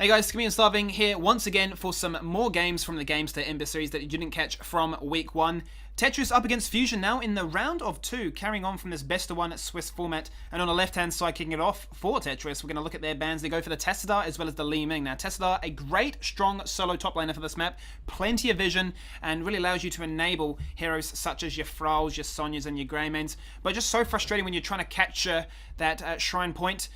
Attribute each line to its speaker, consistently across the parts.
Speaker 1: Hey guys, Skimmy and Starving here once again for some more games from the Gamestah Ember series that you didn't catch from week 1. Tetris up against Fission now in the round of 2, carrying on from this best of 1 Swiss format. And on the left-hand side, kicking it off for Tetris, we're going to look at their bans. They go for the Tessadar as well as the Li Ming. Now, Tessadar, a great, strong solo top laner for this map. Plenty of vision and really allows you to enable heroes such as your Frauls, your Sonyas, and your Greymanes. But just so frustrating when you're trying to capture that Shrine point.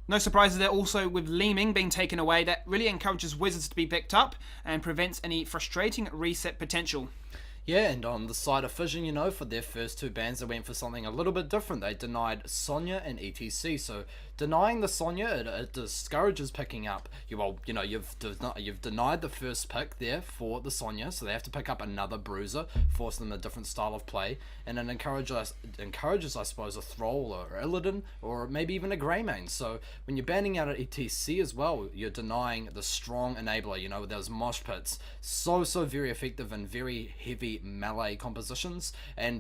Speaker 1: No surprises there also with Li Ming being taken away. That really encourages Wizards to be picked up and prevents any frustrating reset potential.
Speaker 2: Yeah, and on the side of Fission, for their first 2 bans, they went for something a little bit different. They denied Sonya and ETC. So denying the Sonya, it discourages picking up. You've denied the first pick there for the Sonya, so they have to pick up another bruiser, force them a different style of play, and it encourages, I suppose, a Thrall or Illidan, or maybe even a Greymane. So when you're banning out an ETC as well, you're denying the strong enabler. With those mosh pits, so very effective and very heavy melee compositions, and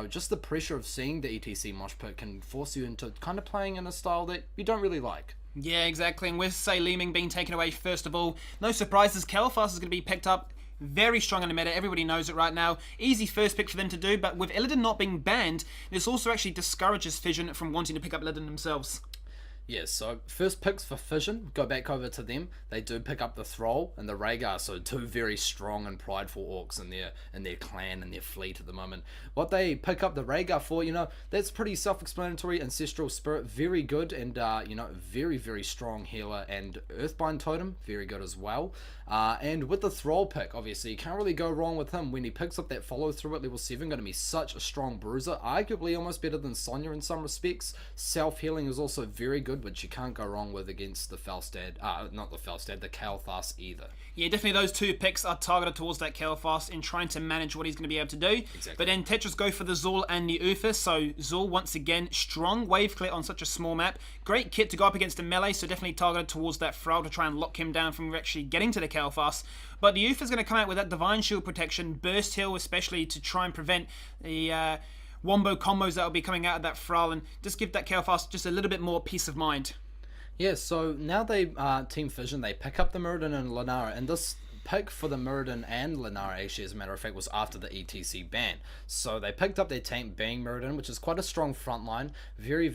Speaker 2: just the pressure of seeing the ETC mosh pit can force you into kind of playing in a style that you don't really like.
Speaker 1: Yeah, exactly. And with, say, Li Ming being taken away first of all, no surprises, Kael'thas is going to be picked up. Very strong in the meta, everybody knows it right now. Easy first pick for them to do, but with Illidan not being banned, this also actually discourages Fission from wanting to pick up Illidan themselves.
Speaker 2: Yeah, so first picks for Fission, go back over to them. They do pick up the Thrall and the Rhaegar, so 2 very strong and prideful orcs in their clan and their fleet at the moment. What they pick up the Rhaegar for, that's pretty self-explanatory. Ancestral Spirit, very good, and very strong healer, and Earthbind Totem, very good as well. And with the Thrall pick, obviously, you can't really go wrong with him. When he picks up that follow-through at level 7, going to be such a strong bruiser, arguably almost better than Sonya in some respects. Self-healing is also very good, which you can't go wrong with against the the Kael'thas either.
Speaker 1: Yeah, definitely those 2 picks are targeted towards that Kael'thas in trying to manage what he's going to be able to do.
Speaker 2: Exactly.
Speaker 1: But then Tetris go for the Zul and the Uthas. So Zul, once again, strong wave clear on such a small map. Great kit to go up against a melee, so definitely targeted towards that Thrall to try and lock him down from actually getting to the Kael'thas. But the Uthas is going to come out with that Divine Shield protection, Burst Heal especially, to try and prevent the wombo combos that will be coming out of that Thrall, and just give that Kael'thas just a little bit more peace of mind.
Speaker 2: Yeah, so now they Team Fission, they pick up the Muradin and Lunara, and this pick for the Muradin and Lunara, actually, as a matter of fact, was after the ETC ban. So they picked up their tank being Muradin, which is quite a strong frontline, very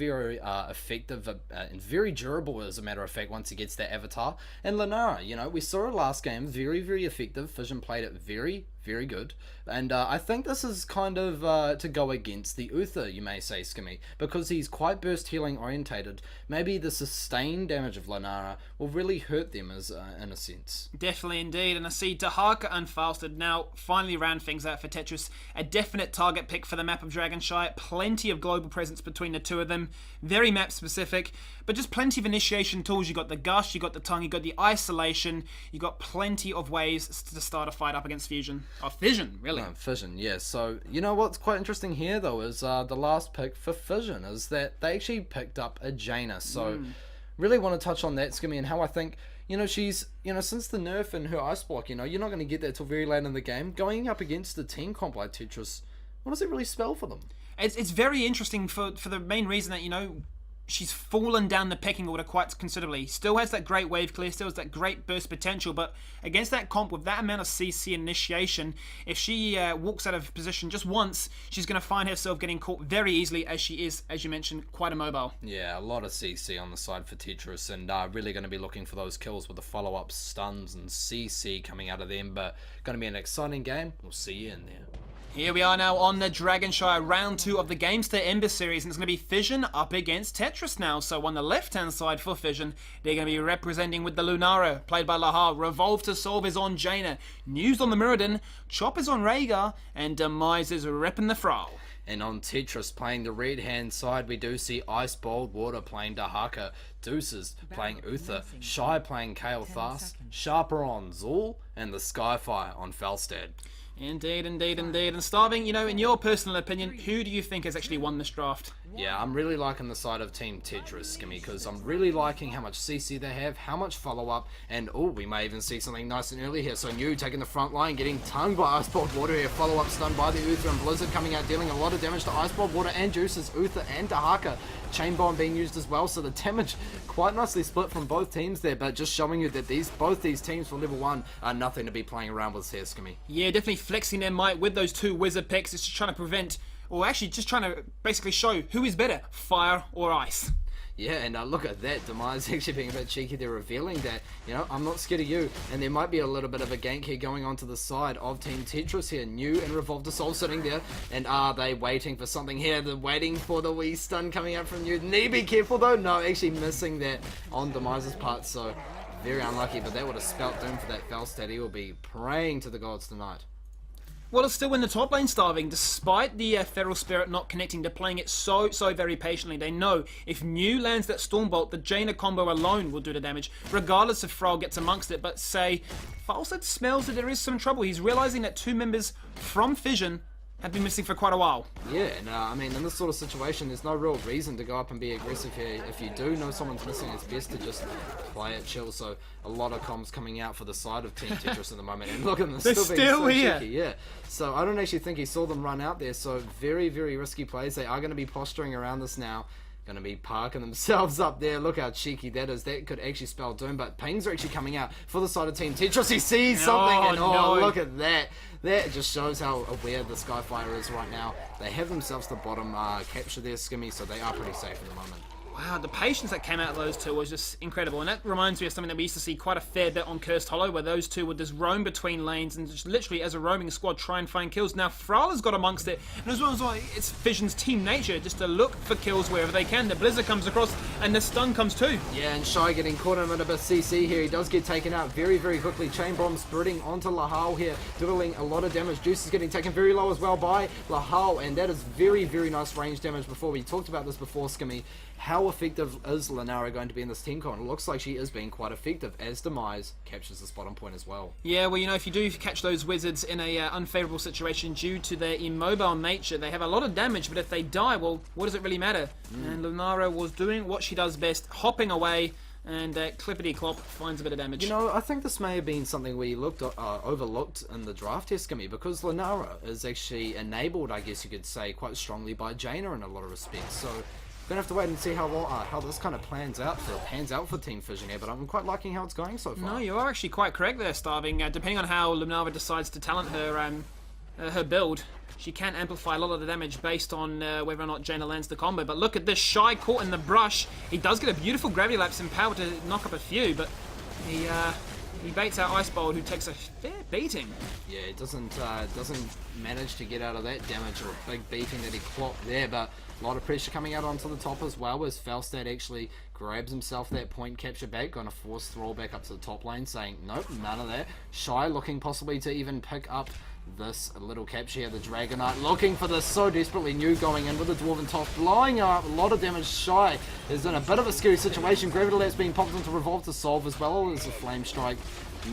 Speaker 2: effective and very durable, as a matter of fact, once he gets that avatar. And Lunara, we saw it last game, very effective. Fission played it very good, and I think this is kind of to go against the Uther, you may say, Skimmy, because he's quite burst healing orientated. Maybe the sustained damage of Lunara will really hurt them in a sense.
Speaker 1: Definitely indeed, and I see Dahaka and Falstad now finally round things out for Tetris. A definite target pick for the map of Dragonshy, plenty of global presence between the 2 of them, very map specific, but just plenty of initiation tools. You got the Gush, you got the Tongue, you got the Isolation, you got plenty of ways to start a fight up against Fusion. Oh, Fission, really.
Speaker 2: No, Fission, yeah. So, what's quite interesting here, though, is the last pick for Fission is that they actually picked up a Jaina. So, really want to touch on that, Skimmy, and how I think, she's, since the nerf in her Ice Block, you're not going to get that till very late in the game. Going up against a team comp like Tetris, what does it really spell for them?
Speaker 1: It's very interesting for the main reason that, she's fallen down the pecking order quite considerably. Still has that great wave clear, still has that great burst potential, but against that comp with that amount of CC initiation, if she walks out of position just once, she's going to find herself getting caught very easily, as she is, as you mentioned, quite immobile.
Speaker 2: Yeah, a lot of CC on the side for Tetris, and really going to be looking for those kills with the follow-up stuns and CC coming out of them, but going to be an exciting game. We'll see you in there.
Speaker 1: Here we are now on the Dragonshy round 2 of the Gamestah Ember series, and it's going to be Fission up against Tetris now. So on the left-hand side for Fission, they're going to be representing with the Lunara, played by Lahar. Revolve to Solve is on Jaina. News on the Muradin. Chop is on Rhaegar. And Demise is repping the Thrall.
Speaker 2: And on Tetris, playing the red-hand side, we do see Ice Bold Water playing Dahaka, Deuces playing Uther, Shy playing Kael'thas, Sharper on Zul, and the Skyfire on Falstad.
Speaker 1: Indeed. And Starving, in your personal opinion, who do you think has actually won this draft?
Speaker 2: Yeah, I'm really liking the side of Team Tetris, Skimmy, because I'm really liking how much CC they have, how much follow-up, and oh, we may even see something nice and early here. So New taking the front line, getting tongued by Icebolt Water here, follow-up stun by the Uther, and Blizzard coming out, dealing a lot of damage to Icebolt Water and Juices, Uther and Dahaka. Chain Bomb being used as well, so the damage quite nicely split from both teams there, but just showing you that both these teams for level 1 are nothing to be playing around with here, Skimmy.
Speaker 1: Yeah, definitely flexing their might with those two wizard picks. It's just trying to prevent, or actually just trying to basically show who is better, fire or ice.
Speaker 2: Yeah, and look at that, Demise actually being a bit cheeky. They're revealing that, you know, I'm not scared of you, and there might be a little bit of a gank here going on to the side of Team Tetris here. New and Revolve the Soul sitting there, and are they waiting for something here? They're waiting for the wee stun coming out from New. Need be careful though, no, actually missing that on Demise's part, so very unlucky, but that would have spelt doom for that Falstad. He will be praying to the gods tonight.
Speaker 1: Well, it's still in the top lane, Starving, despite the Feral Spirit not connecting. They're playing it so very patiently. They know if New lands that Stormbolt, the Jaina combo alone will do the damage, regardless if Frog gets amongst it. But say, Falstad smells that there is some trouble. He's realizing that two members from Fission have been missing for quite a while.
Speaker 2: Yeah, and I mean, in this sort of situation, there's no real reason to go up and be aggressive here. If you do know someone's missing, it's best to just play it chill. So a lot of comms coming out for the side of Team Tetris at the moment, and look at them,
Speaker 1: They're
Speaker 2: still being so
Speaker 1: here.
Speaker 2: cheeky. Yeah, so I don't actually think he saw them run out there. So very risky plays. They are going to be posturing around this now. Going to be parking themselves up there. Look how cheeky that is. That could actually spell doom, but pings are actually coming out for the side of Team Tetris. He sees something, and
Speaker 1: no.
Speaker 2: look at that. That just shows how aware the Skyfire is right now. They have themselves the bottom capture there, Skimmy, so they are pretty safe at the moment.
Speaker 1: Wow, the patience that came out of those two was just incredible. And that reminds me of something that we used to see quite a fair bit on Cursed Hollow, where those two would just roam between lanes and just literally, as a roaming squad, try and find kills. Now, Frala's got amongst it, and as well, it's Fission's team nature just to look for kills wherever they can. The Blizzard comes across, and the stun comes too.
Speaker 2: Yeah, and Shy getting caught in a bit of a CC here. He does get taken out very quickly. Chain Bomb spreading onto Lahal here, dealing a lot of damage. Juice is getting taken very low as well by Lahal, and that is very nice range damage. Before we talked about this before, Skimmy. How effective is Linara going to be in this team con? It looks like she is being quite effective as Demise captures this bottom point as well.
Speaker 1: Yeah, well, you know, if you do catch those wizards in a unfavorable situation due to their immobile nature, they have a lot of damage, but if they die, well, what does it really matter? And Linara was doing what she does best, hopping away, and Clippity Clop finds a bit of damage.
Speaker 2: You know, I think this may have been something we overlooked in the draft here, Skimmy, because Linara is actually enabled, I guess you could say, quite strongly by Jaina in a lot of respects. So gonna have to wait and see how this kind of pans out for Team Fission here, but I'm quite liking how it's going so far.
Speaker 1: No, you are actually quite correct there, Starving. Depending on how Lunara decides to talent her build, she can amplify a lot of the damage based on whether or not Jaina lands the combo. But look at this, Shy caught in the brush. He does get a beautiful gravity lapse and power to knock up a few, but he baits out Icebolt, who takes a fair beating.
Speaker 2: Yeah, it doesn't manage to get out of that damage or a big beating that he clocked there, but a lot of pressure coming out onto the top as well as Falstad actually grabs himself that point capture back, going to force Thrall back up to the top lane, saying nope, none of that. Shy looking possibly to even pick up this little capture here, the Dragonite looking for this so desperately. New going in with the Dwarven Toss, blowing up a lot of damage. Shy is in a bit of a scary situation. Gravity Lapse being popped into Revolve to solve as well as a Flame Strike.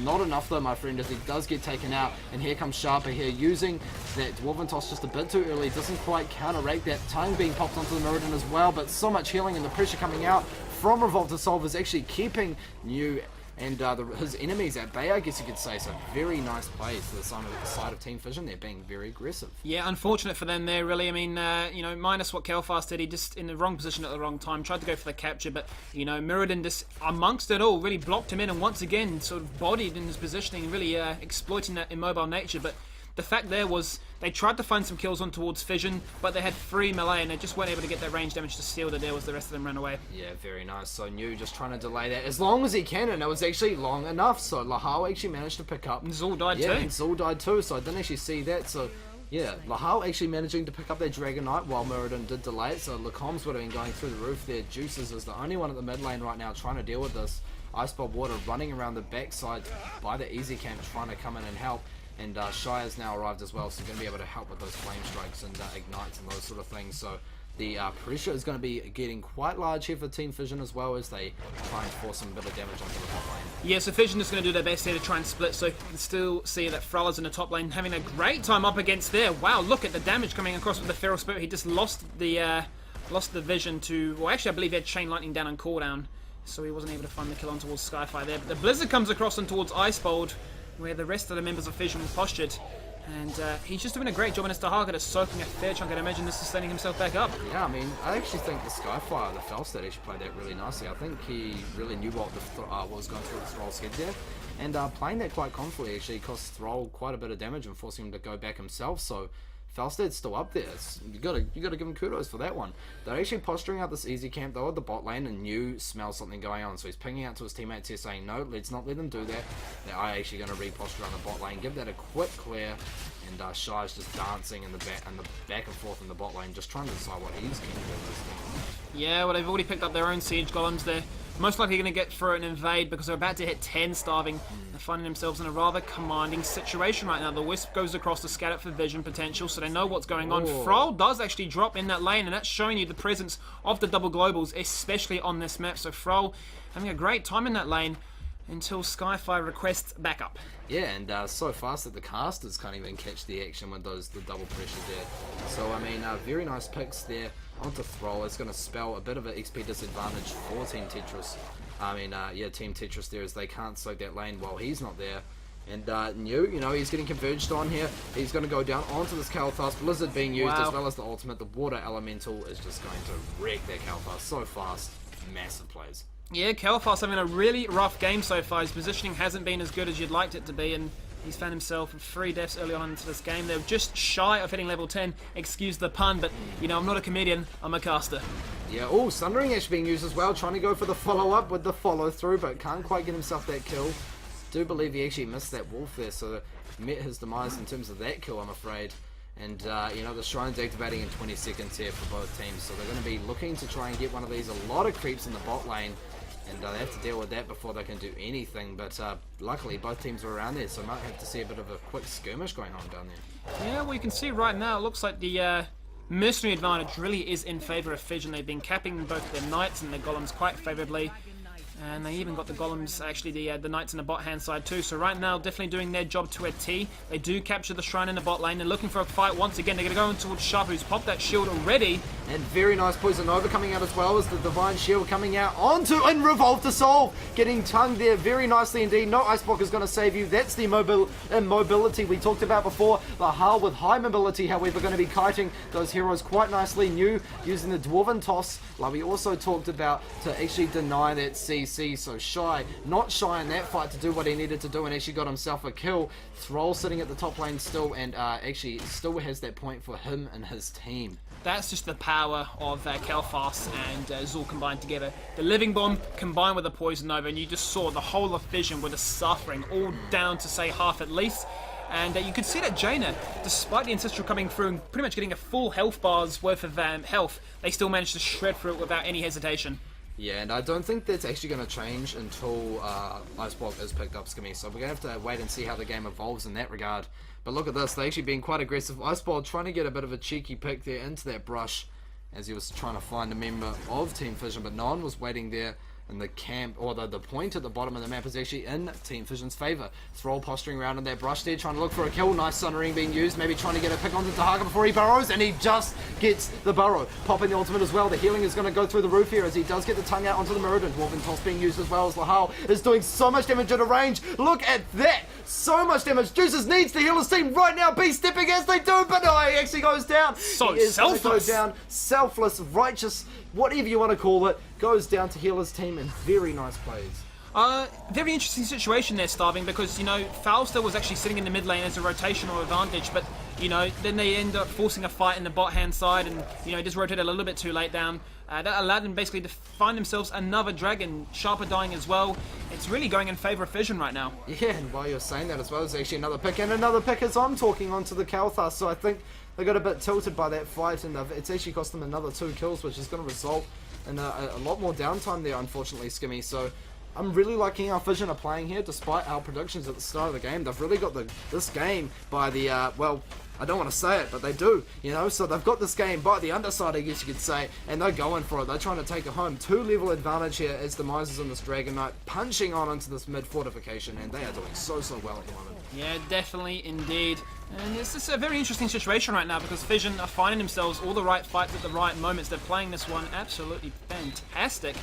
Speaker 2: Not enough though, my friend, as he does get taken out. And here comes Sharper here, using that Dwarven Toss just a bit too early. Doesn't quite counteract that. Tongue being popped onto the Mirrodin as well, but so much healing and the pressure coming out from Revolve to solve is actually keeping New and his enemies at bay, I guess you could say. So very nice plays to the side of Team Fission. They're being very aggressive.
Speaker 1: Yeah, unfortunate for them there, really. I mean, you know, minus what Kelfast did, he just in the wrong position at the wrong time, tried to go for the capture, but, you know, Mirrodin just amongst it all really blocked him in, and once again sort of bodied in his positioning, really exploiting that immobile nature. But the fact there was they tried to find some kills on towards Fission, but they had free melee and they just weren't able to get that range damage to seal the deal as the rest of them ran away.
Speaker 2: Yeah, very nice. So New just trying to delay that as long as he can, and it was actually long enough. So Lahal actually managed to pick up.
Speaker 1: And Zul died too.
Speaker 2: Yeah, and Zul died too, so I didn't actually see that. So yeah, Lahal actually managing to pick up that Dragonite while Mirrodin did delay it. So Lacombs would have been going through the roof there. Juices is the only one at the mid lane right now trying to deal with this. Icebolt Water running around the backside by the easy camp trying to come in and help. And Shy has now arrived as well, so going to be able to help with those flame strikes and ignites and those sort of things. So the pressure is going to be getting quite large here for Team Fission as well as they try and force some bit of damage onto the top lane.
Speaker 1: Yeah, so Fission is going to do their best here to try and split, so you can still see that Frala's in the top lane having a great time up against there. Wow, look at the damage coming across with the Feral Spirit. He just lost the lost the vision to... Well, actually, I believe he had Chain Lightning down on cooldown, so he wasn't able to find the kill on towards Skyfire there. But the Blizzard comes across on towards Icebolt, where the rest of the members of Fission were postured. And he's just doing a great job in his Tahaga to soaking a fair chunk. I'd imagine this is sustaining himself back up.
Speaker 2: Yeah, I mean, I actually think the Skyfire, the Falstad, actually played that really nicely. I think he really knew what was going through the Thrall's head there. And playing that quite confidently actually cost Thrall quite a bit of damage and forcing him to go back himself. So Falstad's still up there. You gotta give him kudos for that one. They're actually posturing out this easy camp though at the bot lane, and New smells something going on. So he's pinging out to his teammates here saying, no, let's not let them do that. They are actually going to reposture on the bot lane, give that a quick clear. And Shy's just dancing in the back and forth in the bot lane, just trying to decide what he's keen to do with this thing.
Speaker 1: Yeah, well, they've already picked up their own siege golems. They're most likely going to get through and invade because they're about to hit 10 starving. They're finding themselves in a rather commanding situation right now. The Wisp goes across to scatter for vision potential, so they know what's going on. Thrall does actually drop in that lane, and that's showing you the presence of the double globals, especially on this map. So Thrall having a great time in that lane until Skyfire requests backup.
Speaker 2: Yeah, and so fast that the casters can't even catch the action with the double pressure there. So, I mean, very nice picks there onto Thrall. It's going to spell a bit of an XP disadvantage for Team Tetris. I mean, yeah, Team Tetris there, as they can't soak that lane while he's not there. And New, you know, he's getting converged on here. He's going to go down onto this Kalthas. Blizzard being used as well as the ultimate. The Water Elemental is just going to wreck that Kalthas so fast. Massive plays.
Speaker 1: Yeah, Kalthas having a really rough game so far. His positioning hasn't been as good as you'd liked it to be, and he's found himself with 3 deaths early on into this game. They're just shy of hitting level 10. Excuse the pun, but, you know, I'm not a comedian, I'm a caster.
Speaker 2: Yeah, oh, Sundering Ash being used as well, trying to go for the follow-up with the follow-through, but can't quite get himself that kill. Do believe he actually missed that wolf there, so met his demise in terms of that kill, I'm afraid. And, you know, the Shrine's activating in 20 seconds here for both teams, so they're going to be looking to try and get one of these. A lot of creeps in the bot lane, and they have to deal with that before they can do anything. But luckily, both teams are around there, so might have to see a bit of a quick skirmish going on down there.
Speaker 1: Yeah, well, you can see right now, it looks like the mercenary advantage really is in favour of Fission. They've been capping both their knights and their golems quite favourably. And they even got the golems, actually the knights in the bot hand side too. So right now, definitely doing their job to a T. They do capture the shrine in the bot lane. They're looking for a fight once again. They're going to go in towards Sharp, who's popped that shield already.
Speaker 2: And very nice Poison Nova coming out as well as the Divine Shield coming out onto and Revolve to solve. Getting tongued there very nicely indeed. No Ice Block is going to save you. That's the mobility we talked about before. Lahal with high mobility, however, going to be kiting those heroes quite nicely. New using the Dwarven Toss, like we also talked about, to actually deny that CC. So Shy, not shy in that fight to do what he needed to do and actually got himself a kill. Thrall sitting at the top lane still, and actually still has that point for him and his team.
Speaker 1: That's just the power of Kalthas and Zul combined together. The Living Bomb combined with the Poison Nova, and you just saw the whole of Fission with the suffering, all down to say half at least. And you could see that Jaina, despite the Ancestral coming through and pretty much getting a full health bar's worth of health, they still managed to shred through it without any hesitation.
Speaker 2: Yeah, and I don't think that's actually going to change until Iceblock is picked up, Skimmy. So we're going to have to wait and see how the game evolves in that regard. But look at this, they're actually being quite aggressive. Iceblock trying to get a bit of a cheeky pick there into that brush as he was trying to find a member of Team Fission, but no one was waiting there. And the camp, or the point at the bottom of the map is actually in Team Fission's favour. Thrall posturing around in that brush there, trying to look for a kill. Nice Sundering being used, maybe trying to get a pick onto Tahaga before he burrows, and he just gets the burrow. Popping the ultimate as well. The healing is going to go through the roof here as he does get the tongue out onto the Mirrodin. Dwarven Toss being used as well as Lahal is doing so much damage at a range. Look at that! So much damage. Juices needs to heal his team right now. Be stepping as they do, but no, he actually goes down.
Speaker 1: So
Speaker 2: he is
Speaker 1: selfless.
Speaker 2: Go down. Selfless, righteous, whatever you want to call it, goes down to heal his team, and very nice plays.
Speaker 1: Very interesting situation there, Starving, because, you know, Falster was actually sitting in the mid lane as a rotational advantage, but, you know, then they end up forcing a fight in the bot hand side and, you know, just rotated a little bit too late down. That allowed them basically to find themselves another dragon. Sharper dying as well. It's really going in favour of Fission right now.
Speaker 2: Yeah, and while you're saying that as well, there's actually another pick, and another pick as I'm talking onto the Kalthas, so I think they got a bit tilted by that fight, and it's actually cost them another 2 kills, which is going to result in a lot more downtime there, unfortunately, Skimmy. So I'm really liking how Fission are playing here, despite our predictions at the start of the game. They've really got this game by the, well, I don't want to say it, but they do, you know, so they've got this game by the underside, I guess you could say, and they're going for it. They're trying to take it home. 2-level advantage here as Demise is on this Dragon Knight, punching on into this mid fortification, and they are doing so well at the moment.
Speaker 1: Yeah, definitely, indeed. And it's just a very interesting situation right now because Fission are finding themselves all the right fights at the right moments. They're playing this one absolutely fantastic.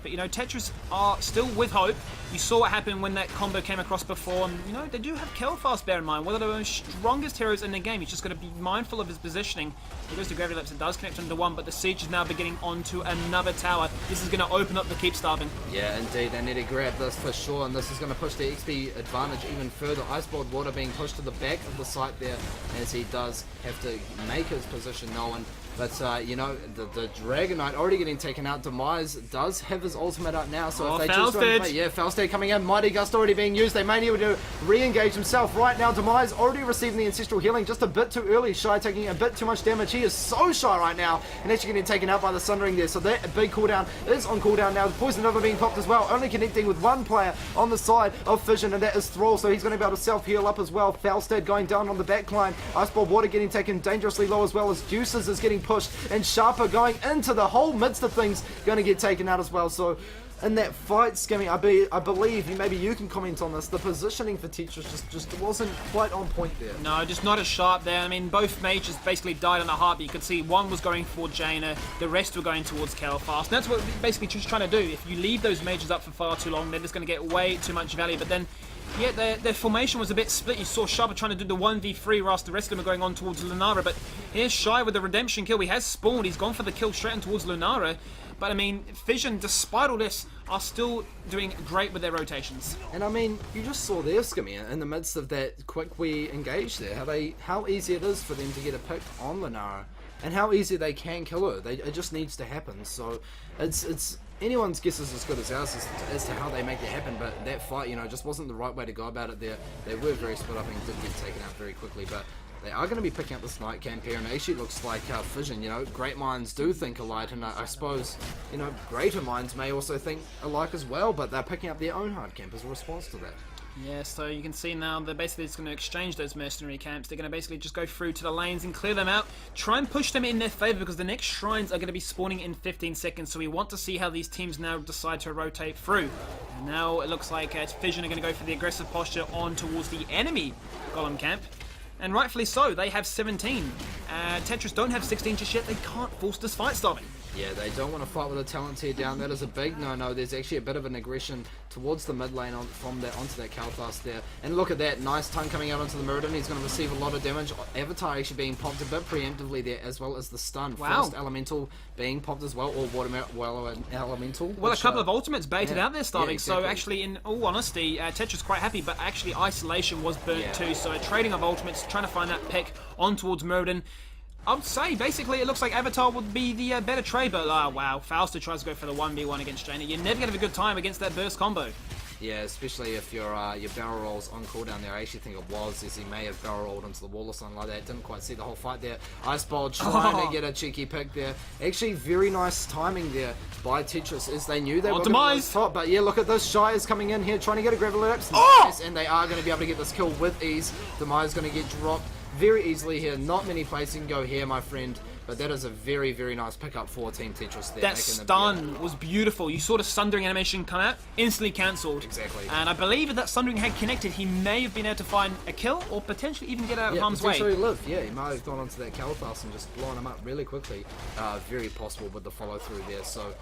Speaker 1: But, you know, Tetris are still with hope. You saw what happened when that combo came across before. And, you know, they do have Kelfast, bear in mind. One of the strongest heroes in the game. He's just got to be mindful of his positioning. He goes to Gravity Lips and does connect onto one, but the siege is now beginning onto another tower. This is going to open up the keep starving.
Speaker 2: Yeah, indeed. They need to grab this for sure, and this is going to push the XP advantage even further. Icebolt Water being pushed to the back of the site there as he does have to make his position known. But, you know, the Dragon Knight already getting taken out. Demise does have his ultimate up now, so if they choose to play, yeah, Fausted coming in, Mighty Gust already being used. They may need to re-engage himself. Right now, Demise already receiving the Ancestral Healing just a bit too early. Shy taking a bit too much damage. He is so shy right now, and actually getting taken out by the Sundering there. So that big cooldown is on cooldown now. The Poison Nova being popped as well, only connecting with one player on the side of Fission, and that is Thrall, so he's going to be able to self-heal up as well. Fausted going down on the back line. Iceball Water getting taken dangerously low as well as Juices is getting pushed, and Sharper going into the whole midst of things, going to get taken out as well. So in that fight, Skimmy, I believe, maybe you can comment on this, the positioning for Tetris just wasn't quite on point there.
Speaker 1: No, just not as sharp there. I mean, both mages basically died in a heartbeat. You could see one was going for Jaina, the rest were going towards Kelfast. And that's what basically just trying to do. If you leave those mages up for far too long, they're just going to get way too much value. But then, yeah, their formation was a bit split. You saw Sharper trying to do the 1v3 whilst the rest of them are going on towards Lunara. But here's Shy with the redemption kill. He has spawned. He's gone for the kill straight in towards Lunara. But I mean, Fission, despite all this, are still doing great with their rotations.
Speaker 2: And I mean, you just saw there, Skimmy, in the midst of that quick we engage there, how easy it is for them to get a pick on Lunara, and how easy they can kill her. It just needs to happen. So it's anyone's guess is as good as ours as to how they make it happen. But that fight, you know, just wasn't the right way to go about it there. They were very split up and did get taken out very quickly, but they are going to be picking up this night camp here, and actually it looks like Fission, you know, great minds do think alike, and I suppose, you know, greater minds may also think alike as well, but they're picking up their own hard camp as a response to that.
Speaker 1: Yeah, so you can see now they're basically just going to exchange those mercenary camps. They're going to basically just go through to the lanes and clear them out. Try and push them in their favor because the next shrines are going to be spawning in 15 seconds. So we want to see how these teams now decide to rotate through. And now it looks like Fission are going to go for the aggressive posture on towards the enemy golem camp. And rightfully so, they have 17. Tetris don't have 16 just yet. They can't force this fight starving.
Speaker 2: Yeah, they don't want to fight with a talent tier down. That is a big no-no. There's actually a bit of an aggression towards the mid lane from that onto that Calfast there. And look at that, nice tongue coming out onto the Mirrodin. He's going to receive a lot of damage. Avatar actually being popped a bit preemptively there, as well as the stun.
Speaker 1: Wow.
Speaker 2: First Elemental being popped as well, or Water Elemental.
Speaker 1: Well, a couple of ultimates baited out there, starving.
Speaker 2: Yeah, exactly.
Speaker 1: So actually, in all honesty, Tetris quite happy, but actually Isolation was burnt too. So trading of ultimates, trying to find that pick on towards Mirrodin. I would say, basically, it looks like Avatar would be the better trade, but wow, Fausta tries to go for the 1v1 against Jaina. You're never going to have a good time against that burst combo.
Speaker 2: Yeah, especially if your barrel rolls on cooldown there. I actually think it was, as he may have barrel rolled into the wall or something like that. Didn't quite see the whole fight there. Iceball trying to get a cheeky pick there. Actually, very nice timing there by Tetris, as they knew they were going to top. But yeah, look at this. Shy is coming in here, trying to get a Gravity Lips. Nice, and they are going to be able to get this kill with ease. Demise is going to get dropped very easily here. Not many places can go here, my friend. But that is a very, very nice pickup for Team Tetris there.
Speaker 1: That stun was beautiful. You saw the Sundering animation come out, instantly cancelled.
Speaker 2: Exactly.
Speaker 1: And I believe if that Sundering had connected, he may have been able to find a kill or potentially even get out of harm's way.
Speaker 2: Live. Yeah, he might have gone onto that Calfast and just blown him up really quickly. Very possible with the follow through there. So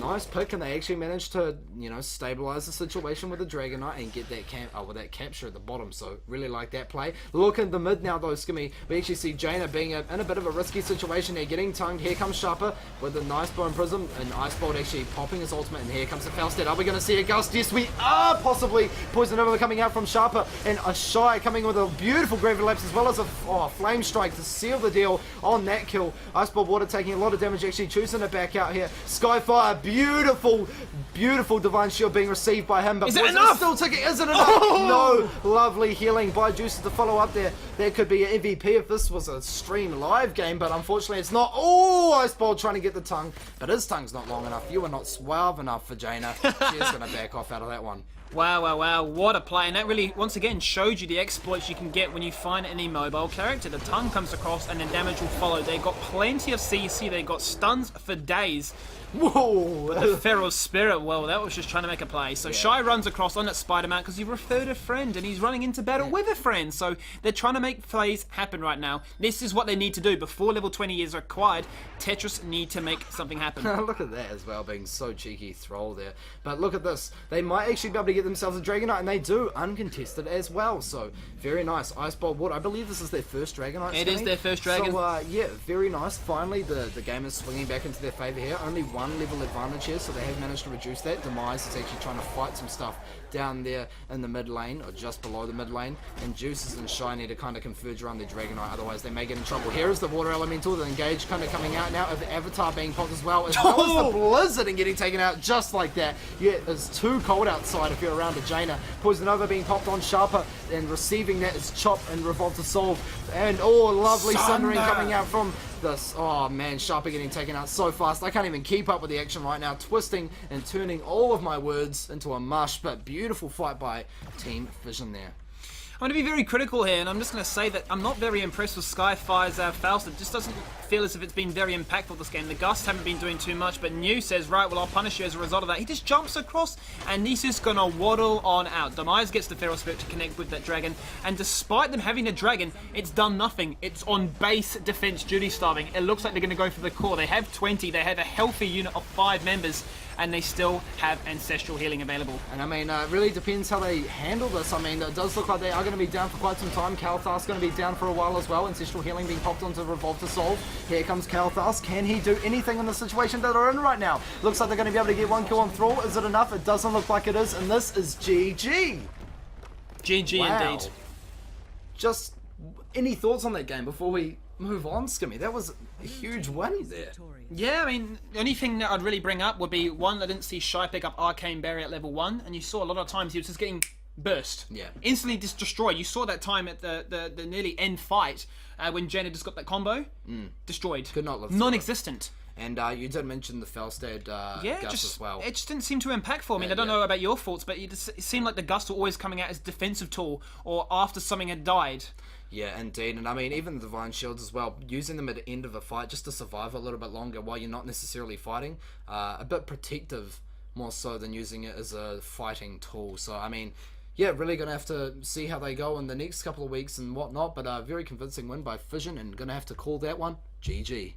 Speaker 2: nice pick, and they actually managed to, you know, stabilize the situation with the Dragon Knight and get that with that capture at the bottom. So really like that play. Look at the mid now though, Skimmy. We actually see Jaina being in a bit of a risky situation. They're getting tongued. Here comes Sharper with a nice Bone Prism, and Icebolt actually popping his ultimate, and here comes the Fausted. Are we going to see a Gust? Yes, we are, possibly. Poison Nova coming out from Sharper, and a Shy coming with a beautiful Gravity Lapse, as well as a Flame Strike to seal the deal on that kill. Icebolt Water taking a lot of damage, actually choosing it back out here. Skyfire
Speaker 3: beautiful Divine Shield being received by him. But
Speaker 1: Is it
Speaker 3: boys,
Speaker 1: enough?
Speaker 3: it's still ticking. Is it enough?
Speaker 1: Oh!
Speaker 3: No. Lovely healing by Juices to follow up there. There could be an MVP if this was a stream live game, but unfortunately it's not. Oh, Ice Bolt trying to get the tongue, but his tongue's not long enough. You are not suave enough for Jaina. She's going to back off out of that one.
Speaker 1: Wow, what a play. And that really, once again, showed you the exploits you can get when you find an immobile character. The tongue comes across and then damage will follow. They got plenty of CC, they got stuns for days.
Speaker 3: Whoa!
Speaker 1: The Feral Spirit, well, that was just trying to make a play. So Shy runs across on that Spider-Man because he referred a friend and he's running into battle with a friend. So they're trying to make plays happen right now. This is what they need to do. Before level 20 is required, Tetris need to make something happen.
Speaker 3: Look at that as well, being so cheeky throw there. But look at this. They might actually be able to get themselves a Dragonite, and they do, uncontested as well. So, very nice. Ice Bolt Wood. I believe this is their first Dragonite.
Speaker 1: It is their first Dragon.
Speaker 3: So, yeah, very nice. Finally, the game is swinging back into their favour here. Only one level advantage here, so they have managed to reduce that. Demise is actually trying to fight some stuff down there in the mid lane, or just below the mid lane. And Juices and Shy need to kind of converge around their Dragonite, otherwise they may get in trouble. Here is the Water Elemental, the Engage kind of coming out now, of the Avatar being popped as well as the Blizzard and getting taken out just like that. Yeah, it's too cold outside if you're around a Jaina. Poison Nova being popped on Sharper, and receiving that is Chop and Revolt to Solve. And lovely Sundering coming out from this. Oh man, Sharper getting taken out so fast. I can't even keep up with the action right now. Twisting and turning all of my words into a mush, but beautiful fight by Team Fission there.
Speaker 1: I'm going to be very critical here, and I'm just going to say that I'm not very impressed with Skyfire's Faust. It just doesn't feel as if it's been very impactful this game. The Gusts haven't been doing too much, but New says, right, well, I'll punish you as a result of that. He just jumps across, and he's just going to waddle on out. Demise gets the Feral Spirit to connect with that dragon, and despite them having a dragon, it's done nothing. It's on base defense duty starving. It looks like they're going to go for the core. They have 20. They have a healthy unit of 5 members, and they still have Ancestral Healing available.
Speaker 3: And I mean, it really depends how they handle this. I mean, it does look like they are going to be down for quite some time. Kalthas going to be down for a while as well. Ancestral Healing being popped onto Revolve to Solve. Here comes Kalthas. Can he do anything in the situation that they're in right now? Looks like they're going to be able to get one kill on Thrall. Is it enough? It doesn't look like it is, and this is GG.
Speaker 1: GG
Speaker 3: Wow.
Speaker 1: indeed.
Speaker 3: Just any thoughts on that game before we move on, Skimmy? That was a huge win there.
Speaker 1: Yeah, I mean, the only thing that I'd really bring up would be, one, I didn't see Shy pick up Arcane Barrier at level 1, and you saw a lot of times he was just getting burst.
Speaker 3: Yeah.
Speaker 1: Instantly just destroyed. You saw that time at the nearly end fight when Jaina just got that combo. Destroyed.
Speaker 3: Could not live through
Speaker 1: Non-existent.
Speaker 3: And you did mention the Felstead Gust as well.
Speaker 1: It just didn't seem to impact for me. I don't know about your thoughts, but it seemed like the Gust were always coming out as defensive tool or after something had died.
Speaker 3: Yeah, indeed. And I mean, even the Divine Shields as well, using them at the end of a fight just to survive a little bit longer while you're not necessarily fighting, a bit protective more so than using it as a fighting tool. So, I mean, yeah, really going to have to see how they go in the next couple of weeks and whatnot, but a very convincing win by Fission, and going to have to call that one GG.